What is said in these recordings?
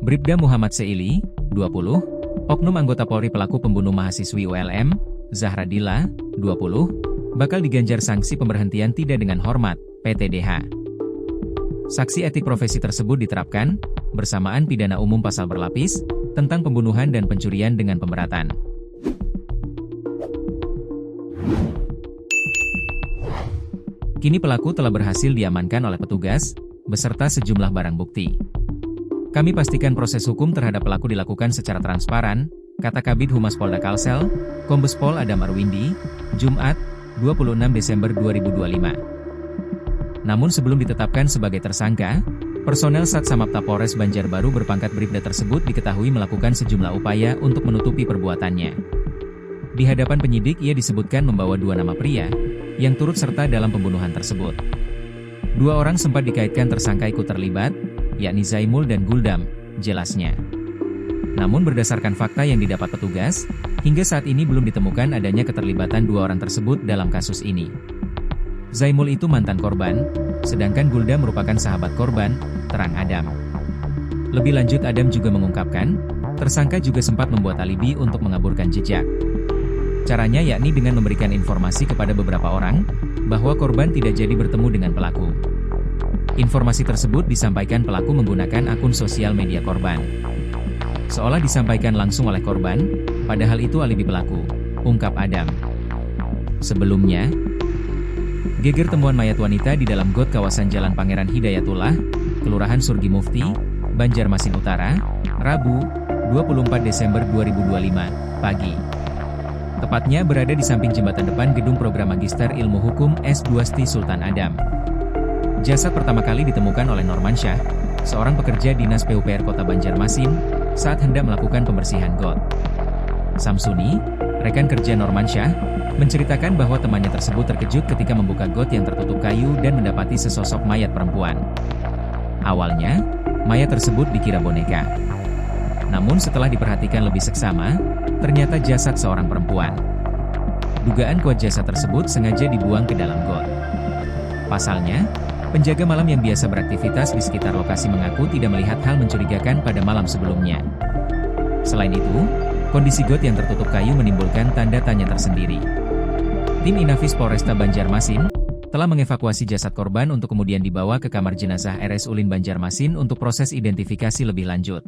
Bribda Muhammad Seili, 20, oknum anggota Polri pelaku pembunuh mahasiswi ULM, Zahra Dilla, 20, bakal diganjar sanksi pemberhentian tidak dengan hormat, PTDH. Sanksi etik profesi tersebut diterapkan, bersamaan pidana umum pasal berlapis, tentang pembunuhan dan pencurian dengan pemberatan. Kini pelaku telah berhasil diamankan oleh petugas, beserta sejumlah barang bukti. Kami pastikan proses hukum terhadap pelaku dilakukan secara transparan, kata Kabid Humas Polda Kalsel, Kombes Pol Adam Arwindi, Jumat, 26 Desember 2025. Namun sebelum ditetapkan sebagai tersangka, personel Satsamapta Polres Banjarbaru berpangkat Bribda tersebut diketahui melakukan sejumlah upaya untuk menutupi perbuatannya. Di hadapan penyidik ia disebutkan membawa dua nama pria, yang turut serta dalam pembunuhan tersebut. Dua orang sempat dikaitkan tersangka ikut terlibat, yakni Zaimul dan Guldam, jelasnya. Namun berdasarkan fakta yang didapat petugas, hingga saat ini belum ditemukan adanya keterlibatan dua orang tersebut dalam kasus ini. Zaimul itu mantan korban, sedangkan Guldam merupakan sahabat korban, terang Adam. Lebih lanjut Adam juga mengungkapkan, tersangka juga sempat membuat alibi untuk mengaburkan jejak. Caranya yakni dengan memberikan informasi kepada beberapa orang, bahwa korban tidak jadi bertemu dengan pelaku. Informasi tersebut disampaikan pelaku menggunakan akun sosial media korban. Seolah disampaikan langsung oleh korban, padahal itu alibi pelaku, ungkap Adam. Sebelumnya, geger temuan mayat wanita di dalam got kawasan Jalan Pangeran Hidayatullah, Kelurahan Surgi Mufti, Banjarmasin Utara, Rabu, 24 Desember 2025, pagi. Tepatnya berada di samping jembatan depan gedung program Magister Ilmu Hukum S2 Sti Sultan Adam. Jasad pertama kali ditemukan oleh Normansyah, seorang pekerja Dinas PUPR Kota Banjarmasin, saat hendak melakukan pembersihan got. Samsuni, rekan kerja Normansyah, menceritakan bahwa temannya tersebut terkejut ketika membuka got yang tertutup kayu dan mendapati sesosok mayat perempuan. Awalnya, mayat tersebut dikira boneka. Namun setelah diperhatikan lebih seksama, ternyata jasad seorang perempuan. Dugaan kuat jasad tersebut sengaja dibuang ke dalam got. Pasalnya, penjaga malam yang biasa beraktivitas di sekitar lokasi mengaku tidak melihat hal mencurigakan pada malam sebelumnya. Selain itu, kondisi got yang tertutup kayu menimbulkan tanda tanya tersendiri. Tim Inafis Polresta Banjarmasin telah mengevakuasi jasad korban untuk kemudian dibawa ke kamar jenazah RS Ulin Banjarmasin untuk proses identifikasi lebih lanjut.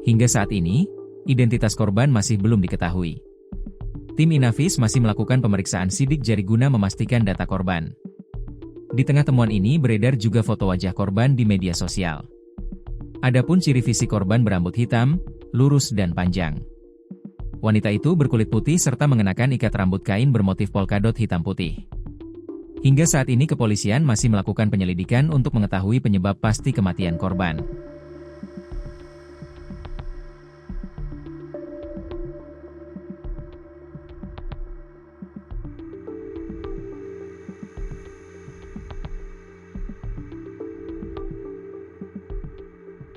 Hingga saat ini, identitas korban masih belum diketahui. Tim Inafis masih melakukan pemeriksaan sidik jari guna memastikan data korban. Di tengah temuan ini beredar juga foto wajah korban di media sosial. Adapun ciri fisik korban berambut hitam, lurus dan panjang. Wanita itu berkulit putih serta mengenakan ikat rambut kain bermotif polkadot hitam putih. Hingga saat ini kepolisian masih melakukan penyelidikan untuk mengetahui penyebab pasti kematian korban.